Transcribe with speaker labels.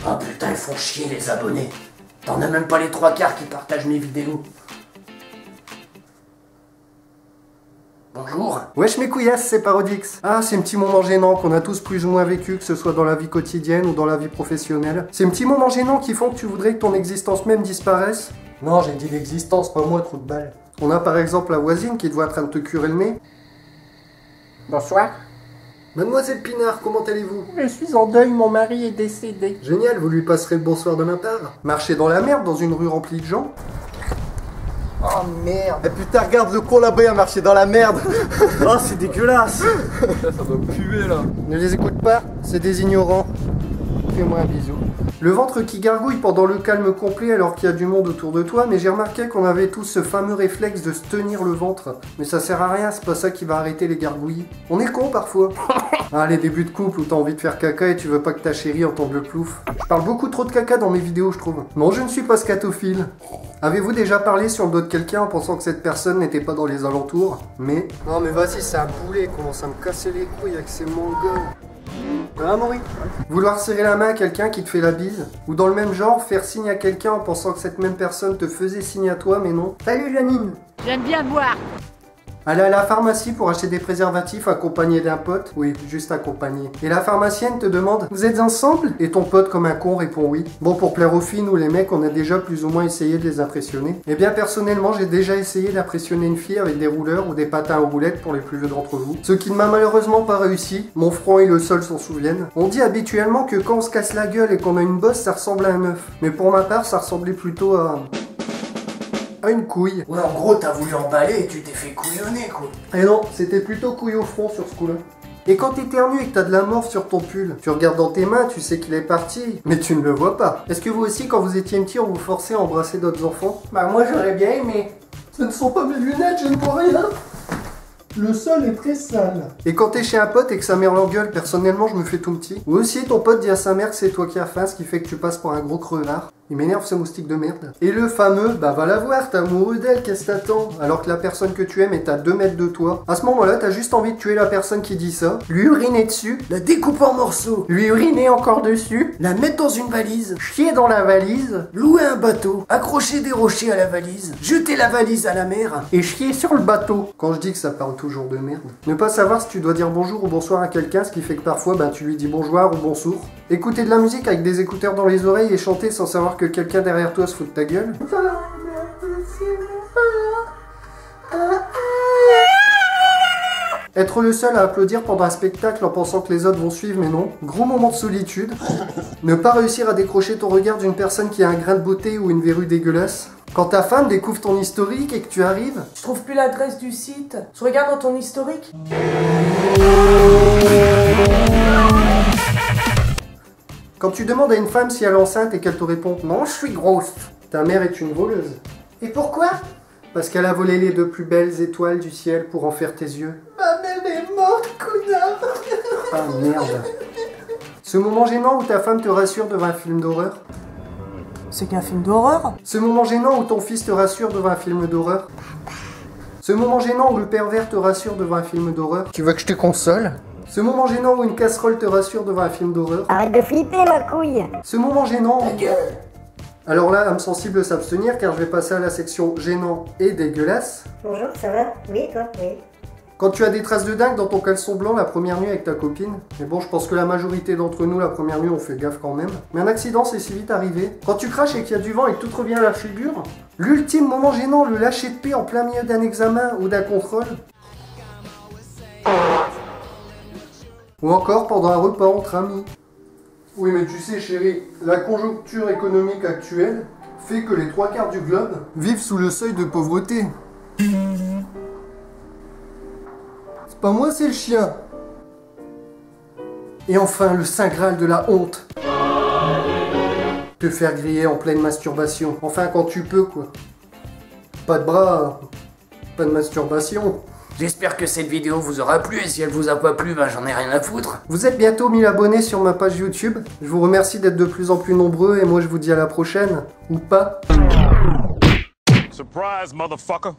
Speaker 1: Oh putain, ils font chier les abonnés. T'en as même pas les 3/4 qui partagent mes vidéos. Bonjour.
Speaker 2: Wesh mes couillasses, c'est Parodix. Ah, ces petits moments gênants qu'on a tous plus ou moins vécu, que ce soit dans la vie quotidienne ou dans la vie professionnelle. Ces petits moments gênants qui font que tu voudrais que ton existence même disparaisse. Non, j'ai dit l'existence, pas moi, trou de balle. On a par exemple la voisine qui te voit en train de te curer le nez.
Speaker 3: Bonsoir.
Speaker 2: Mademoiselle Pinard, comment allez-vous?
Speaker 3: Je suis en deuil, mon mari est décédé.
Speaker 2: Génial, vous lui passerez le bonsoir de ma part. Marcher dans la merde dans une rue remplie de gens.
Speaker 3: Oh merde.
Speaker 4: Eh putain, regarde le con là-bas, il a marché dans la merde.
Speaker 2: Oh, c'est dégueulasse.
Speaker 4: Ça doit puer là.
Speaker 2: Ne les écoute pas, c'est des ignorants. Fais-moi un bisou. Le ventre qui gargouille pendant le calme complet alors qu'il y a du monde autour de toi, mais j'ai remarqué qu'on avait tous ce fameux réflexe de se tenir le ventre. Mais ça sert à rien, c'est pas ça qui va arrêter les gargouillis. On est con parfois. Ah, les débuts de couple où t'as envie de faire caca et tu veux pas que ta chérie entende le plouf. Je parle beaucoup trop de caca dans mes vidéos, je trouve. Non, je ne suis pas scatophile. Avez-vous déjà parlé sur le dos de quelqu'un en pensant que cette personne n'était pas dans les alentours? Mais... Non mais vas-y, c'est un boulet, commence à me casser les couilles avec ces mongols. Ah Maury. Vouloir serrer la main à quelqu'un qui te fait la bise. Ou dans le même genre, faire signe à quelqu'un en pensant que cette même personne te faisait signe à toi, mais non. Salut Janine.
Speaker 5: J'aime bien boire.
Speaker 2: Aller à la pharmacie pour acheter des préservatifs accompagné d'un pote. Oui, juste accompagné. Et la pharmacienne te demande « Vous êtes ensemble ?» Et ton pote comme un con répond oui. Bon, pour plaire aux filles ou les mecs, on a déjà plus ou moins essayé de les impressionner. Eh bien, personnellement, j'ai déjà essayé d'impressionner une fille avec des rouleurs ou des patins aux roulettes pour les plus vieux d'entre vous. Ce qui ne m'a malheureusement pas réussi. Mon front et le sol s'en souviennent. On dit habituellement que quand on se casse la gueule et qu'on a une bosse, ça ressemble à un œuf. Mais pour ma part, ça ressemblait plutôt à une couille.
Speaker 1: Ouais, en gros, t'as voulu emballer et tu t'es fait couillonner, quoi.
Speaker 2: Et non, c'était plutôt couille au front sur ce coup-là. Et quand t'éternues et que t'as de la morve sur ton pull, tu regardes dans tes mains, tu sais qu'il est parti, mais tu ne le vois pas. Est-ce que vous aussi, quand vous étiez petit, on vous forçait à embrasser d'autres enfants?
Speaker 3: Bah moi j'aurais bien aimé.
Speaker 2: Ce ne sont pas mes lunettes, je ne vois rien. Le sol est très sale. Et quand t'es chez un pote et que sa mère l'engueule, personnellement je me fais tout petit. Ou aussi ton pote dit à sa mère que c'est toi qui as faim, ce qui fait que tu passes pour un gros crevard. Il m'énerve ce moustique de merde. Et le fameux, bah va la voir, t'es amoureux d'elle, qu'est-ce que t'attends? Alors que la personne que tu aimes est à 2 mètres de toi. À ce moment-là, t'as juste envie de tuer la personne qui dit ça, lui uriner dessus,
Speaker 1: La découper en morceaux,
Speaker 2: lui uriner encore dessus,
Speaker 1: la mettre dans une valise,
Speaker 2: chier dans la valise,
Speaker 1: louer un bateau, accrocher des rochers à la valise, jeter la valise à la mer.
Speaker 2: et chier sur le bateau. Quand je dis que ça parle toujours de merde. Ne pas savoir si tu dois dire bonjour ou bonsoir à quelqu'un, ce qui fait que parfois, ben, tu lui dis bonjour ou bonsour. Écouter de la musique avec des écouteurs dans les oreilles et chanter sans savoir que quelqu'un derrière toi se fout de ta gueule. Être le seul à applaudir pendant un spectacle en pensant que les autres vont suivre, mais non. Gros moment de solitude. Ne pas réussir à décrocher ton regard d'une personne qui a un grain de beauté ou une verrue dégueulasse. Quand ta femme découvre ton historique et que tu arrives.
Speaker 3: Je trouve plus l'adresse du site. Je regarde dans ton historique.
Speaker 2: Quand tu demandes à une femme si elle est enceinte et qu'elle te répond « Non, je suis grosse », ta mère est une voleuse.
Speaker 3: Et pourquoi?
Speaker 2: Parce qu'elle a volé les 2 plus belles étoiles du ciel pour en faire tes yeux.
Speaker 3: Ma mère est morte, connard.
Speaker 2: Ah merde. Ce moment gênant où ta femme te rassure devant un film d'horreur.
Speaker 3: C'est qu'un film d'horreur?
Speaker 2: Ce moment gênant où ton fils te rassure devant un film d'horreur. Ce moment gênant où le pervers te rassure devant un film d'horreur. Tu veux que je te console? Ce moment gênant où une casserole te rassure devant un film d'horreur.
Speaker 5: Arrête de flipper, ma couille.
Speaker 2: Ce moment gênant...
Speaker 1: Ta gueule.
Speaker 2: Alors là, âme sensible s'abstenir car je vais passer à la section gênant et dégueulasse.
Speaker 5: Bonjour, ça va? Oui, toi? Oui.
Speaker 2: Quand tu as des traces de dingue dans ton caleçon blanc la première nuit avec ta copine. Mais bon, je pense que la majorité d'entre nous, la première nuit, on fait gaffe quand même. Mais un accident, c'est si vite arrivé. Quand tu craches et qu'il y a du vent et que tout te revient à la figure. L'ultime moment gênant, le lâcher de paix en plein milieu d'un examen ou d'un contrôle. Ou encore pendant un repas entre amis. Oui, mais tu sais, chérie, la conjoncture économique actuelle fait que les 3/4 du globe vivent sous le seuil de pauvreté. C'est pas moi, c'est le chien. Et enfin, le saint graal de la honte. Te faire griller en pleine masturbation. Enfin, quand tu peux, quoi. Pas de bras, pas de masturbation.
Speaker 1: J'espère que cette vidéo vous aura plu, et si elle vous a pas plu, ben j'en ai rien à foutre.
Speaker 2: Vous êtes bientôt 1000 abonnés sur ma page YouTube. Je vous remercie d'être de plus en plus nombreux et moi je vous dis à la prochaine. Ou pas.
Speaker 6: Surprise, motherfucker.